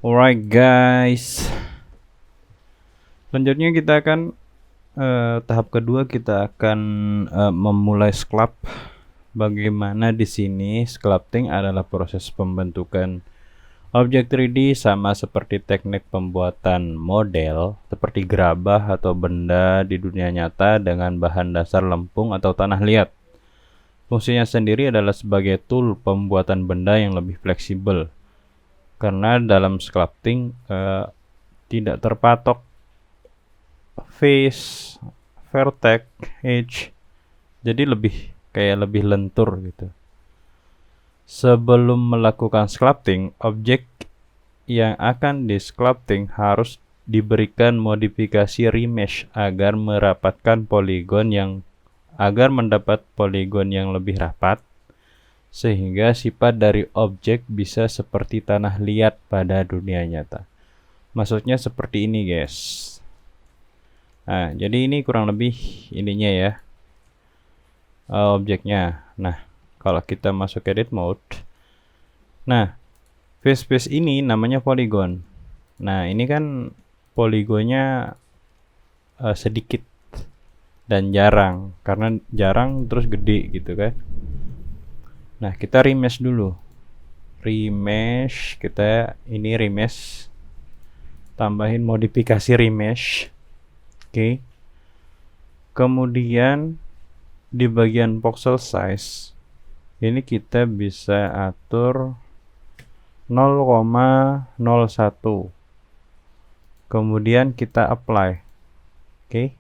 Alright guys, selanjutnya kita akan tahap kedua, kita akan memulai sculpt. Bagaimana di sini sculpting adalah proses pembentukan objek 3D sama seperti teknik pembuatan model seperti gerabah atau benda di dunia nyata dengan bahan dasar lempung atau tanah liat. Fungsinya sendiri adalah sebagai tool pembuatan benda yang lebih fleksibel. Karena dalam sculpting tidak terpatok face, vertex, edge, jadi lebih lentur gitu. Sebelum melakukan sculpting, objek yang akan di sculpting harus diberikan modifikasi remesh agar mendapat poligon yang lebih rapat, sehingga sifat dari objek bisa seperti tanah liat pada dunia nyata. Maksudnya seperti ini guys. Nah, jadi ini kurang lebih ininya ya, objeknya. Nah, kalau kita masuk edit mode, nah face ini namanya poligon. Nah, ini kan poligonnya sedikit dan jarang, karena jarang terus gede gitu kan. Nah, kita remesh dulu. Remesh, tambahin modifikasi remesh. Oke. Kemudian di bagian voxel size ini kita bisa atur 0,01. Kemudian kita apply. Oke.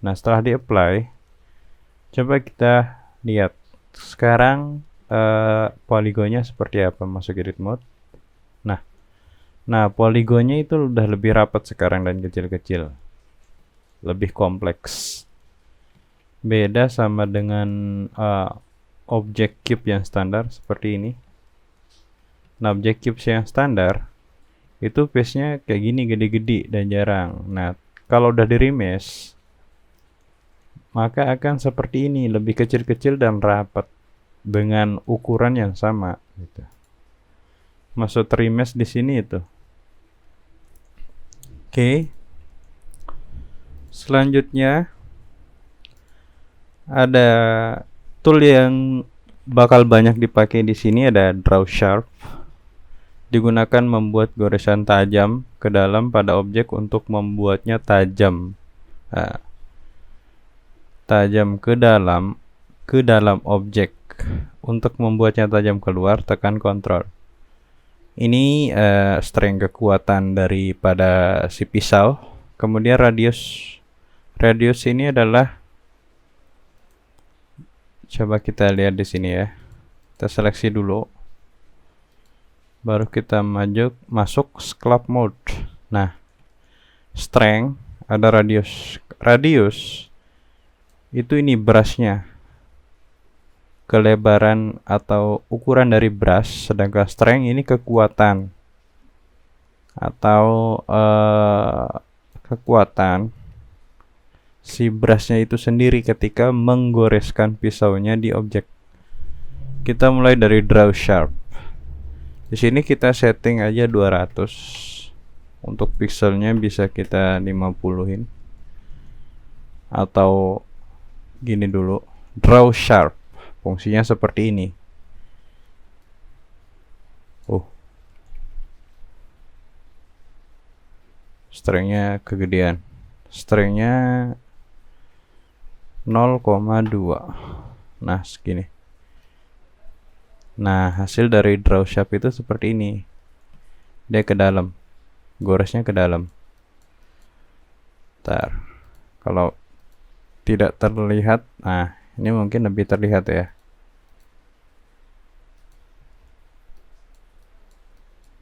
Nah, setelah di apply, coba kita lihat sekarang poligonnya seperti apa. Masuk edit mode. Nah, poligonnya itu udah lebih rapat sekarang dan kecil-kecil, lebih kompleks. Beda sama dengan objek cube yang standar seperti ini. Nah, objek cube yang standar itu face-nya kayak gini, gede-gede dan jarang. Nah, kalau udah di remesh, maka akan seperti ini, lebih kecil-kecil dan rapat dengan ukuran yang sama gitu. Maksud remesh di sini itu. Oke. Selanjutnya ada tool yang bakal banyak dipakai di sini, ada Draw Sharp. Digunakan membuat goresan tajam ke dalam pada objek untuk membuatnya tajam. Nah, tajam ke dalam objek. Untuk membuatnya tajam keluar, tekan Ctrl. Ini strength, kekuatan daripada si pisau. Kemudian radius ini adalah, coba kita lihat di sini ya. Kita seleksi dulu. Baru kita masuk sculpt mode. Nah, strength ada radius. Radius itu ini brushnya, kelebaran atau ukuran dari brush, sedangkan strength ini kekuatan atau kekuatan si brushnya itu sendiri ketika menggoreskan pisaunya di objek. Kita mulai dari Draw Sharp. Di sini kita setting aja 200. Untuk pixelnya bisa kita 50-in. Atau gini dulu, Draw Sharp. Fungsinya seperti ini. Strength-nya kegedean. Strength-nya 0,2. Nah, segini. Nah, hasil dari Draw Sharp itu seperti ini. Dia ke dalam. Goresnya ke dalam. Ntar. Kalau tidak terlihat, nah ini mungkin lebih terlihat ya.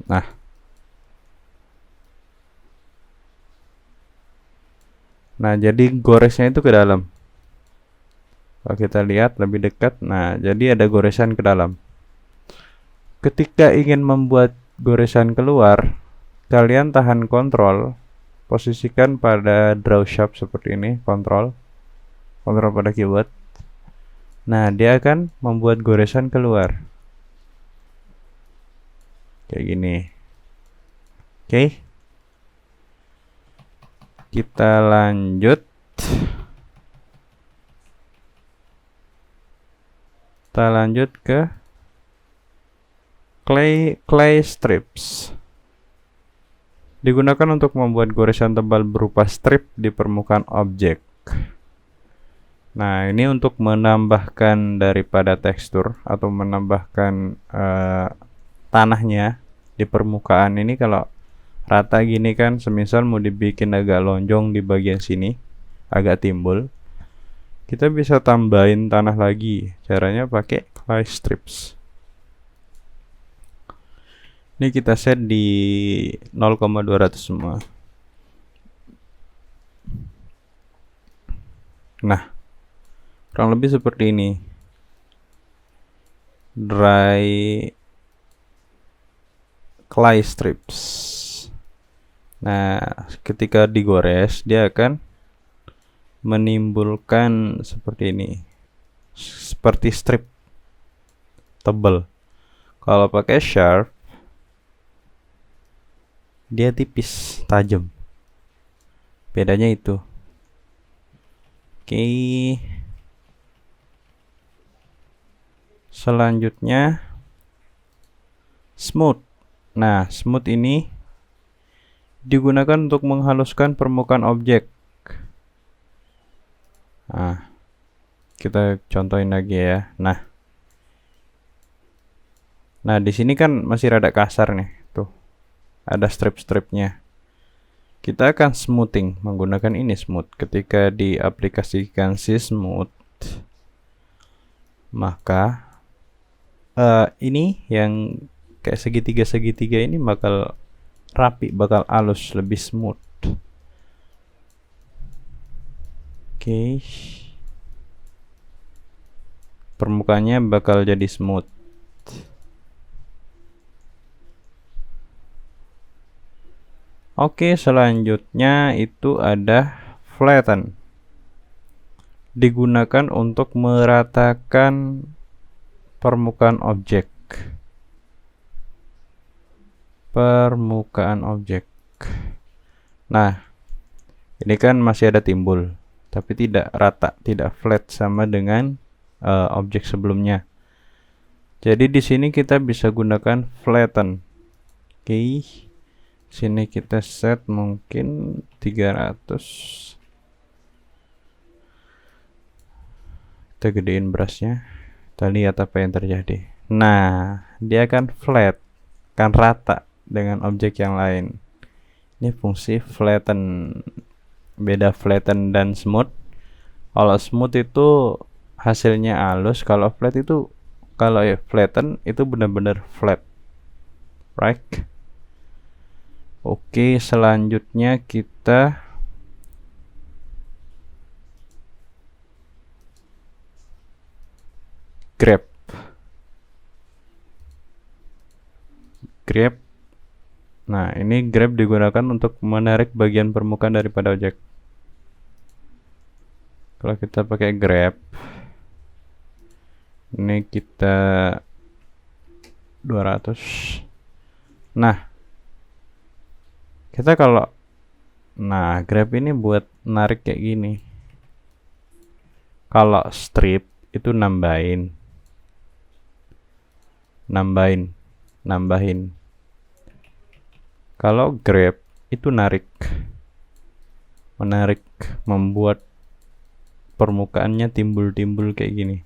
Nah, jadi goresnya itu ke dalam. Kalau kita lihat lebih dekat, nah jadi ada goresan ke dalam. Ketika ingin membuat goresan keluar, kalian tahan Ctrl, posisikan pada Draw Sharp seperti ini, Ctrl pada keyboard. Nah, dia akan membuat goresan keluar kayak gini. Oke. Kita lanjut. Kita lanjut ke clay strips. Digunakan untuk membuat goresan tebal berupa strip di permukaan objek. Nah, ini untuk menambahkan daripada tekstur atau menambahkan tanahnya di permukaan ini. Kalau rata gini kan, semisal mau dibikin agak lonjong di bagian sini, agak timbul, kita bisa tambahin tanah lagi. Caranya pakai clay strips. Ini kita set di 0,200 semua. Nah, kurang lebih seperti ini. Dry clay strips. Nah, ketika digores, dia akan menimbulkan seperti ini, seperti strip tebal. Kalau pakai sharp, dia tipis, tajam. Bedanya itu. Oke. Selanjutnya smooth. Nah, smooth ini digunakan untuk menghaluskan permukaan objek. Nah, kita contohin lagi ya. Nah, di sini kan masih rada kasar nih, tuh. Ada strip-stripnya. Kita akan smoothing menggunakan ini smooth. Ketika diaplikasikan si smooth, maka ini yang kayak segitiga-segitiga ini bakal rapi, bakal halus, lebih smooth. Oke. Permukaannya bakal jadi smooth. Oke, selanjutnya itu ada flatten. Digunakan untuk meratakan permukaan objek. Nah, ini kan masih ada timbul, tapi tidak rata, tidak flat sama dengan objek sebelumnya. Jadi di sini kita bisa gunakan flatten. Oke. Sini kita set mungkin 300. Kita gedein brushnya. Kita lihat apa yang terjadi. Nah, dia akan flat, kan rata dengan objek yang lain. Ini fungsi flatten. Beda flatten dan smooth. Kalau smooth itu hasilnya halus, kalau flat itu, kalau flatten itu benar-benar flat, right? Oke, selanjutnya kita grab. Nah, ini grab digunakan untuk menarik bagian permukaan daripada objek. Kalau kita pakai grab, ini kita 200. Nah, kita kalau grab ini buat narik kayak gini. Kalau strip itu nambahin. Kalau grab itu menarik, membuat permukaannya timbul-timbul kayak gini.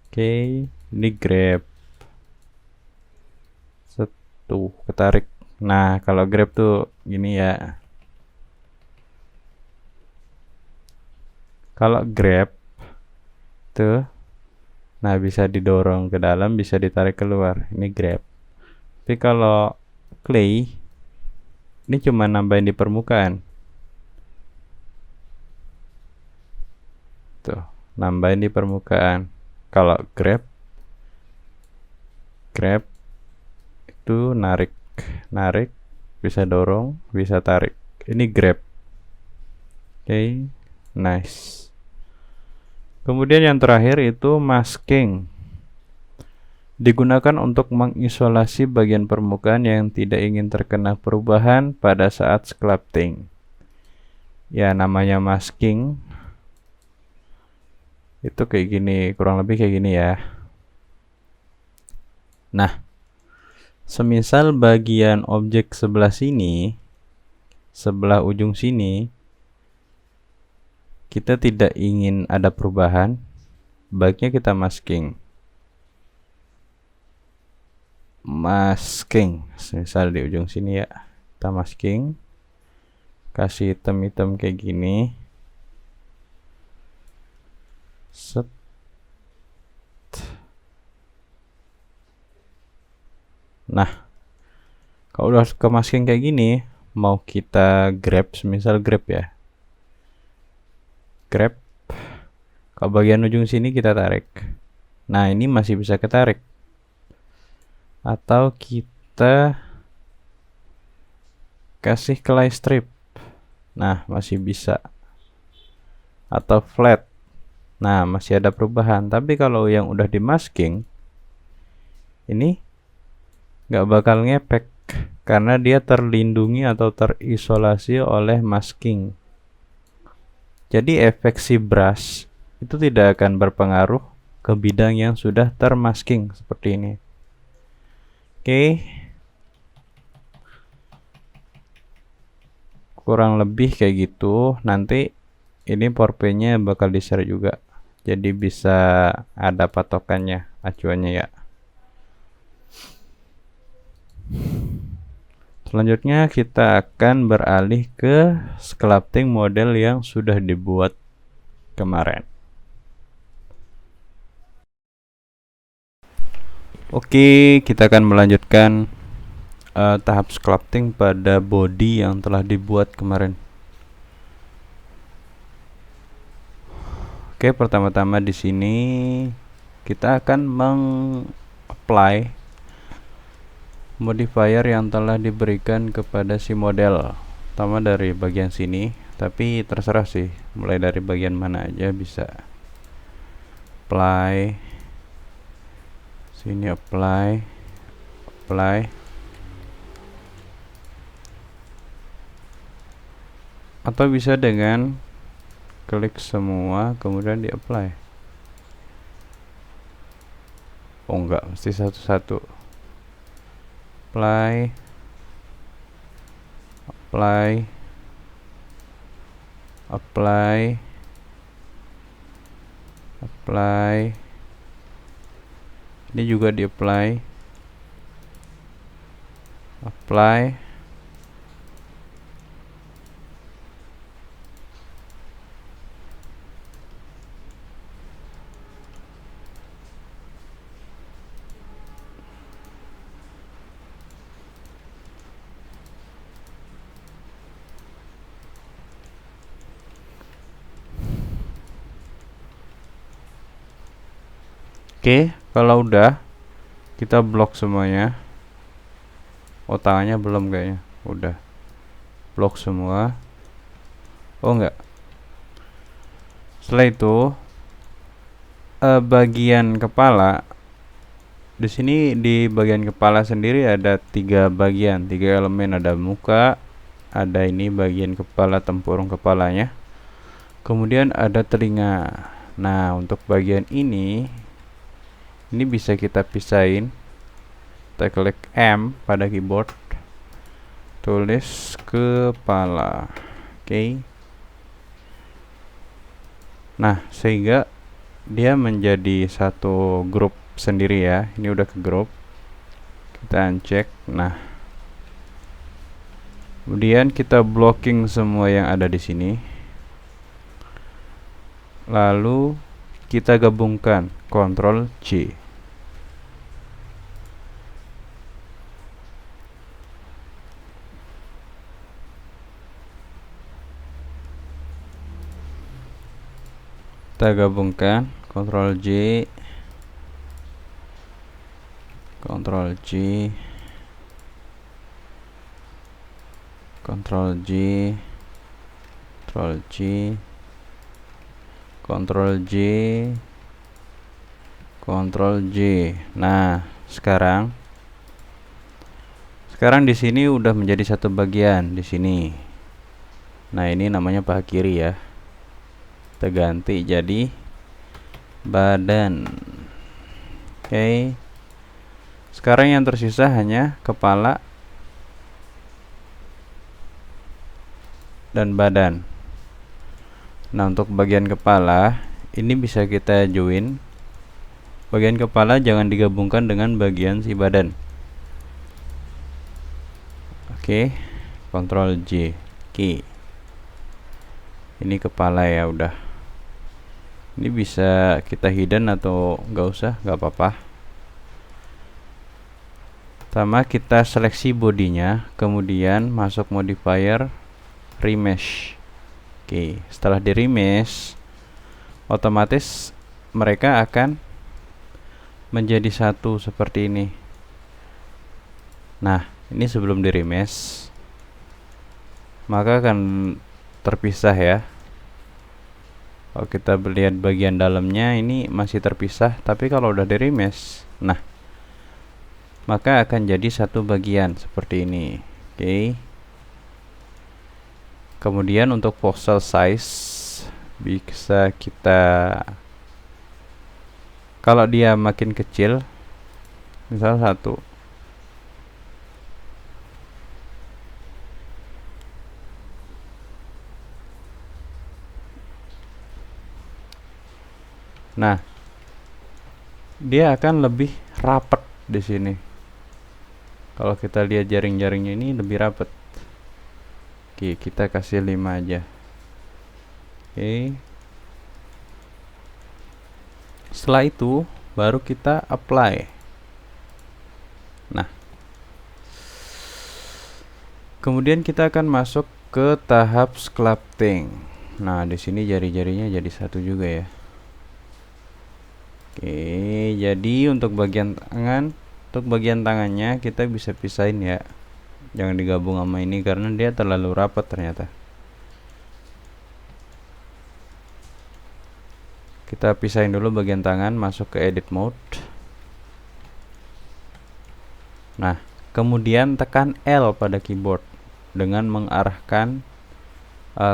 Oke, ini grab. Tuh, ketarik. Nah, kalau grab tuh gini ya. Kalau grab tuh, nah bisa didorong ke dalam, bisa ditarik keluar. Ini grab. Tapi kalau clay, ini cuma nambahin di permukaan. Tuh, nambahin di permukaan. Kalau grab itu narik, bisa dorong, bisa tarik. Ini grab. Oke, nice. Kemudian yang terakhir itu masking. Digunakan untuk mengisolasi bagian permukaan yang tidak ingin terkena perubahan pada saat sculpting. Ya, namanya masking itu kayak gini, kurang lebih kayak gini ya. Nah, semisal bagian objek sebelah sini, sebelah ujung sini, kita tidak ingin ada perubahan, baiknya kita masking. Misal di ujung sini ya, kita masking, kasih hitam-hitam kayak gini. Set. Nah, kalau udah ke masking kayak gini, mau kita grab, misal grab ya, grab ke bagian ujung sini kita tarik. Nah, ini masih bisa ketarik. Atau kita kasih kelai strip. Nah, masih bisa. Atau flat. Nah, masih ada perubahan. Tapi kalau yang udah di masking, ini nggak bakal ngepek karena dia terlindungi atau terisolasi oleh masking. Jadi efek si brush itu tidak akan berpengaruh ke bidang yang sudah termasking seperti ini. Oke. Kurang lebih kayak gitu. Nanti ini PowerPoint-nya bakal di-share juga. Jadi bisa ada patokannya, acuannya ya. Selanjutnya kita akan beralih ke sculpting model yang sudah dibuat kemarin. Oke, kita akan melanjutkan tahap sculpting pada body yang telah dibuat kemarin. Oke, pertama-tama di sini kita akan meng-apply modifier yang telah diberikan kepada si model. Pertama dari bagian sini, tapi terserah sih, mulai dari bagian mana aja bisa. Apply, sini apply, atau bisa dengan klik semua kemudian di apply. Oh enggak, mesti satu-satu. Apply, ini juga di apply. Oke, kalau udah kita blok semuanya. Oh, tangannya belum kayaknya. Udah. Blok semua. Oh enggak. Setelah itu bagian kepala di sini, di bagian kepala sendiri ada 3 bagian, 3 elemen, ada muka, ada ini bagian kepala, tempurung kepalanya, kemudian ada telinga. Nah, untuk bagian ini bisa kita pisahin. Kita klik M pada keyboard, tulis kepala. Oke. Nah, sehingga dia menjadi satu grup sendiri ya. Ini udah ke grup. Kita uncek. Nah, kemudian kita blocking semua yang ada di sini. Lalu kita gabungkan, Ctrl C. Kita gabungkan, Ctrl J, Ctrl J, Ctrl J, Ctrl J, Ctrl J, Ctrl J. Nah, sekarang di sini udah menjadi satu bagian di sini. Nah, ini namanya paha kiri ya. Kita ganti jadi badan. Oke. Sekarang yang tersisa hanya kepala dan badan. Nah, untuk bagian kepala ini bisa kita join. Bagian kepala jangan digabungkan dengan bagian si badan. Oke, Ctrl J. Oke. Ini kepala ya udah. Ini bisa kita hidden atau nggak usah, nggak apa-apa. Pertama kita seleksi bodinya, kemudian masuk modifier remesh. Oke, setelah di remesh, otomatis mereka akan menjadi satu seperti ini. Nah, ini sebelum di remesh, maka akan terpisah ya. Kalau kita lihat bagian dalamnya ini masih terpisah, tapi kalau udah di remesh, nah, maka akan jadi satu bagian seperti ini. Oke. Kemudian untuk voxel size bisa kita, kalau dia makin kecil, misal 1, nah, dia akan lebih rapat di sini. Kalau kita lihat jaring-jaringnya ini lebih rapat. Oke, kita kasih 5 aja. Oke. Setelah itu baru kita apply. Nah, kemudian kita akan masuk ke tahap sculpting. Nah, di sini jari-jarinya jadi satu juga ya. Oke, jadi untuk bagian tangannya kita bisa pisahin ya. Jangan digabung sama ini karena dia terlalu rapat ternyata. Kita pisahin dulu bagian tangan, masuk ke edit mode. Nah, kemudian tekan L pada keyboard dengan mengarahkan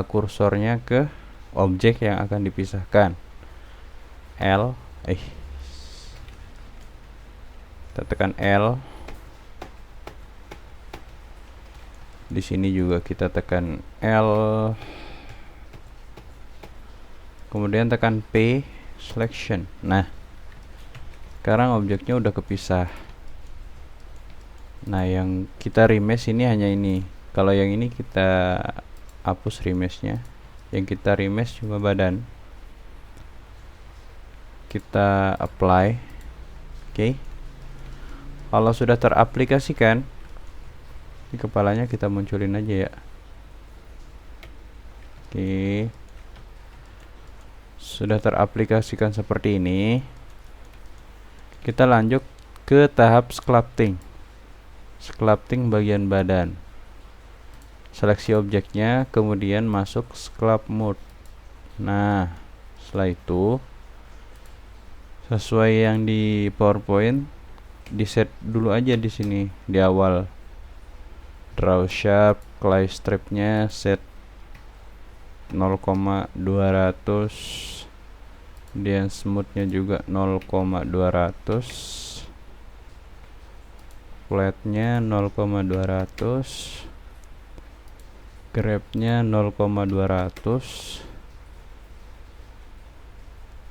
kursornya ke objek yang akan dipisahkan. Kita tekan L. Di sini juga kita tekan L. Kemudian tekan P selection. Nah, sekarang objeknya udah kepisah. Nah, yang kita remesh ini hanya ini. Kalau yang ini kita hapus remeshnya. Yang kita remesh cuma badan. Kita apply. Oke. Kalau sudah teraplikasikan, ini kepalanya kita munculin aja ya. Oke. Sudah teraplikasikan seperti ini. Kita lanjut ke tahap sculpting. Sculpting bagian badan. Seleksi objeknya, kemudian masuk sculpt mode. Nah, setelah itu sesuai yang di PowerPoint, di set dulu aja di sini di awal. Draw sharp, clay stripnya set 0,200, dan smoothnya juga 0,200, flatnya 0,200, grabnya 0,200,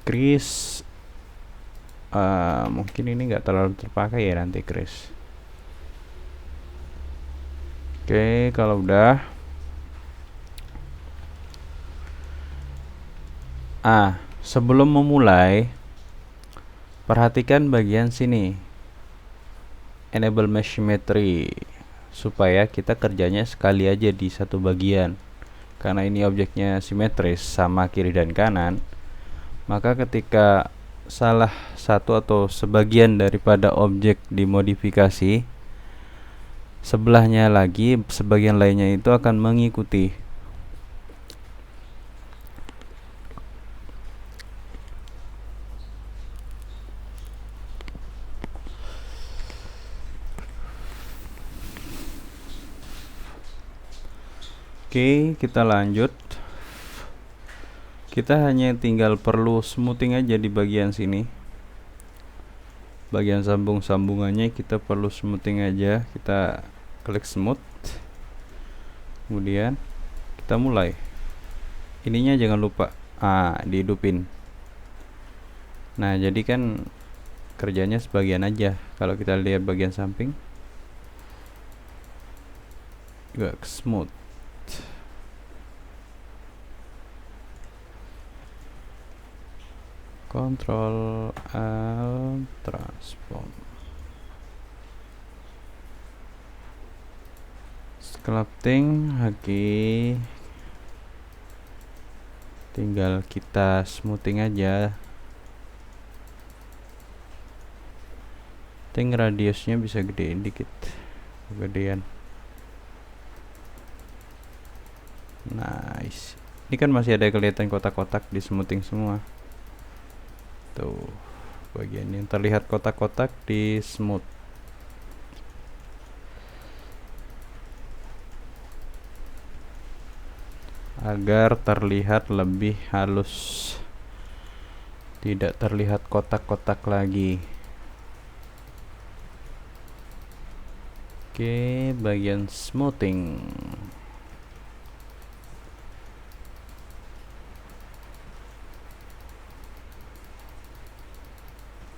crease mungkin ini nggak terlalu terpakai ya nanti crease. Oke, kalau udah sebelum memulai, perhatikan bagian sini, enable mesh symmetry, supaya kita kerjanya sekali aja di satu bagian. Karena ini objeknya simetris sama kiri dan kanan, maka ketika salah satu atau sebagian daripada objek dimodifikasi, sebelahnya lagi, sebagian lainnya itu akan mengikuti. Oke, kita lanjut. Kita hanya tinggal perlu smoothing aja di bagian sini. Bagian sambung-sambungannya kita perlu smoothing aja. Kita klik smooth. Kemudian kita mulai. Ininya jangan lupa dihidupin. Nah, jadi kan kerjanya sebagian aja. Kalau kita lihat bagian samping juga smooth. Ctrl Alt transform. Sculpting lagi, tinggal kita smoothing aja. Radiusnya bisa gedein dikit, gedean. Nice. Ini kan masih ada kelihatan kotak-kotak di smoothing semua. Tuh, bagian yang terlihat kotak-kotak di smooth. Agar terlihat lebih halus, tidak terlihat kotak-kotak lagi. Oke, bagian smoothing.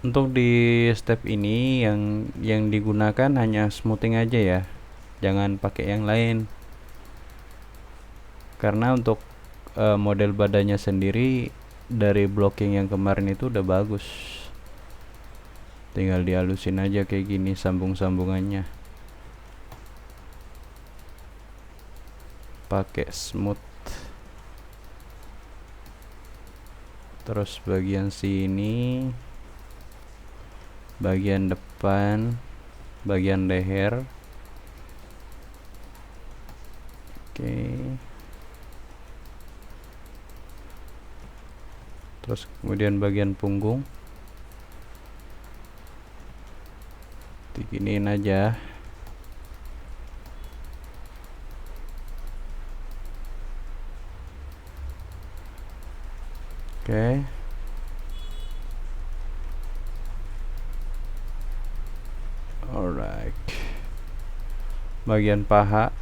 Untuk di step ini yang digunakan hanya smoothing aja ya, jangan pakai yang lain. Karena untuk model badannya sendiri dari blocking yang kemarin itu udah bagus. Tinggal dihalusin aja kayak gini sambung-sambungannya. Pakai smooth. Terus bagian sini, bagian depan, bagian leher. Oke. Terus kemudian bagian punggung diginiin aja. Oke. Alright. Bagian paha.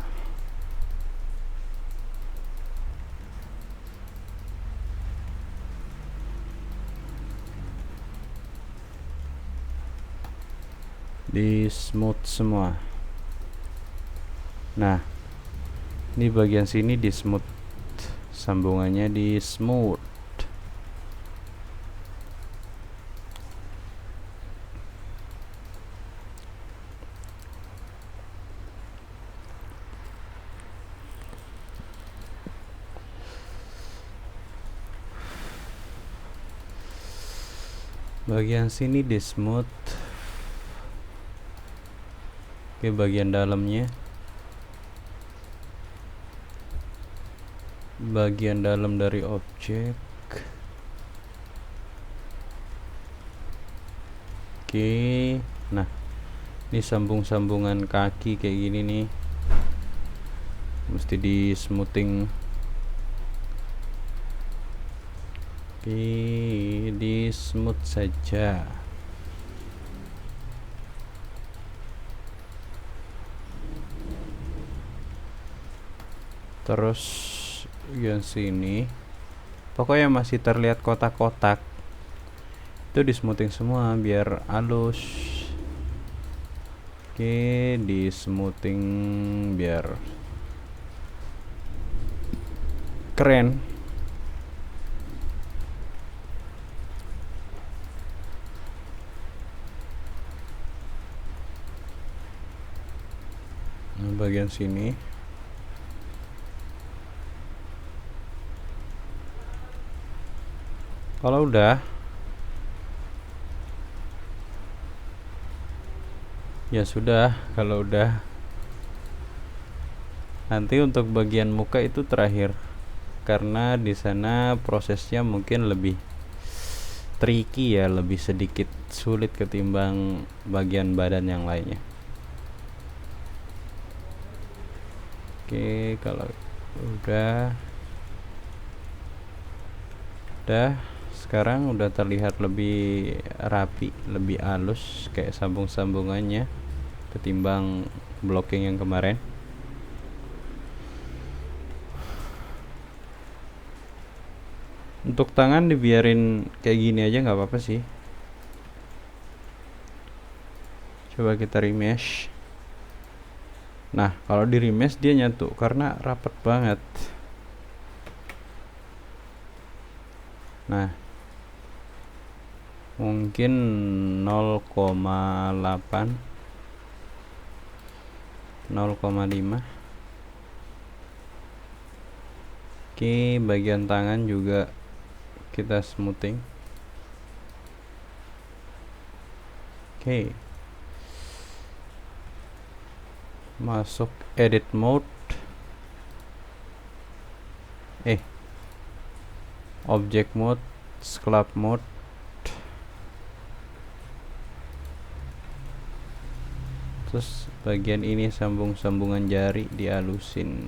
Di smooth semua. Nah, ini bagian sini di smooth, sambungannya di smooth. Bagian sini di smooth. Oke, bagian dalamnya, bagian dalam dari objek. Oke, nah ini sambung-sambungan kaki kayak gini nih, mesti di smoothing. Oke, di smooth saja. Terus bagian sini pokoknya masih terlihat kotak-kotak itu di smoothing semua biar halus. Oke, di smoothing biar keren. Nah, bagian sini kalau udah ya sudah. Kalau udah, nanti untuk bagian muka itu terakhir, karena di sana prosesnya mungkin lebih tricky ya, lebih sedikit sulit ketimbang bagian badan yang lainnya. Oke, kalau Udah sekarang udah terlihat lebih rapi, lebih halus kayak sambung-sambungannya ketimbang blocking yang kemarin. Untuk tangan dibiarin kayak gini aja nggak apa-apa sih. Coba kita remesh. Nah, kalau di remesh dia nyatu karena rapet banget. Nah, mungkin 0,8 0,5. Oke, bagian tangan juga kita smoothing. Oke, masuk edit mode, object mode, sculpt mode. Terus bagian ini sambung-sambungan jari dihalusin,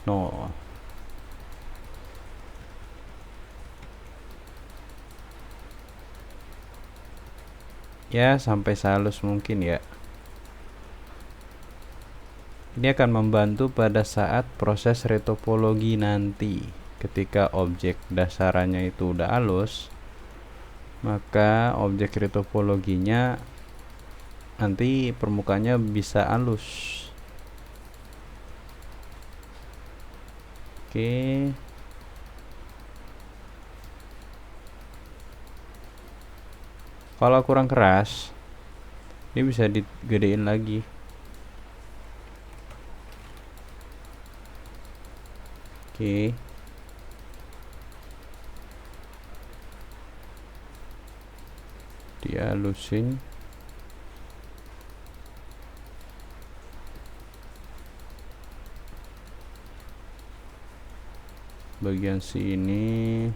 no, ya sampai sehalus mungkin ya. Ini akan membantu pada saat proses retopologi nanti. Ketika objek dasarannya itu udah halus, maka objek retopologinya nanti permukaannya bisa halus. Oke. Kalau kurang keras, ini bisa digedein lagi. Oke. Dihalusin. Bagian sini.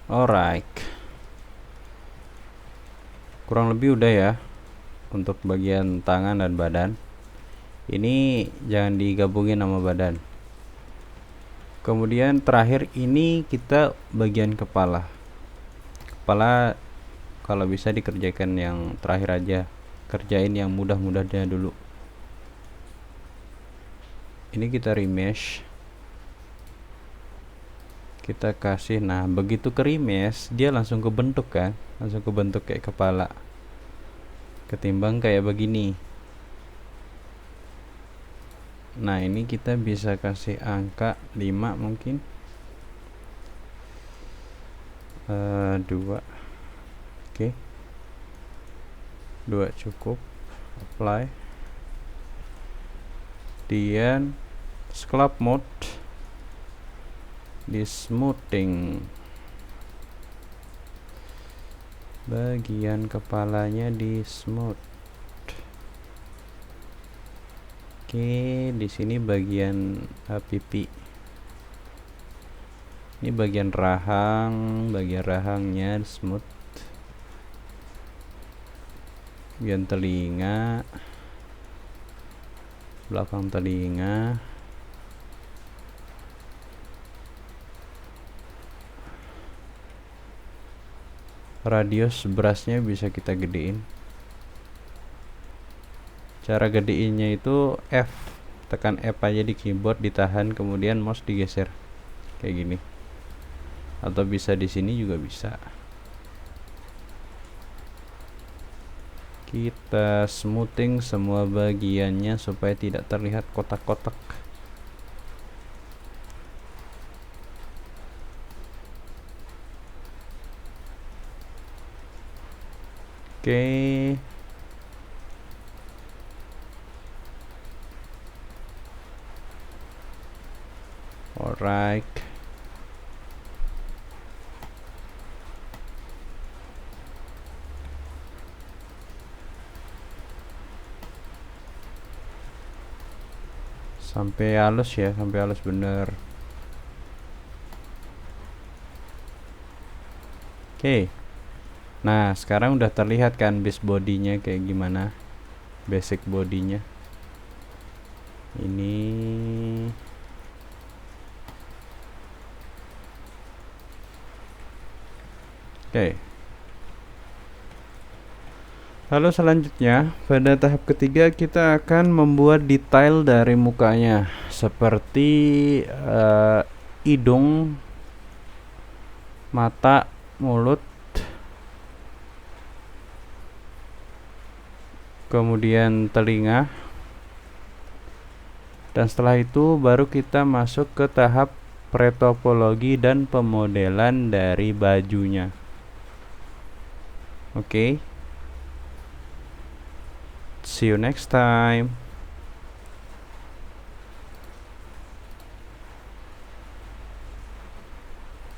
Alright, kurang lebih udah ya untuk bagian tangan dan badan. Ini jangan digabungin sama badan. Kemudian terakhir ini kita bagian kepala. Kepala kalau bisa dikerjakan yang terakhir aja, kerjain yang mudah-mudahnya dulu. Ini kita remesh, kita kasih. Nah, begitu ke remesh dia langsung kebentuk kan, langsung kebentuk kayak kepala, ketimbang kayak begini. Nah, ini kita bisa kasih angka 5 mungkin, 2. Oke, 2 cukup. Apply, kemudian sculpt mode, di smoothing, bagian kepalanya di smooth. Oke, di sini bagian pipi. Ini bagian rahangnya smooth. Bagian telinga, belakang telinga. Radius brushnya bisa kita gedein. Cara gedeinnya itu F, tekan F aja di keyboard, ditahan, kemudian mouse digeser kayak gini, atau bisa di sini juga bisa. Kita smoothing semua bagiannya supaya tidak terlihat kotak-kotak. Oke. Alright. sampai halus ya, sampai halus bener. Oke. Nah, sekarang udah terlihat kan base bodinya kayak gimana, basic bodinya. Ini oke. Lalu selanjutnya, pada tahap ketiga kita akan membuat detail dari mukanya, seperti hidung, mata, mulut, kemudian telinga. Dan setelah itu baru kita masuk ke tahap pretopologi dan pemodelan dari bajunya. Oke. See you next time.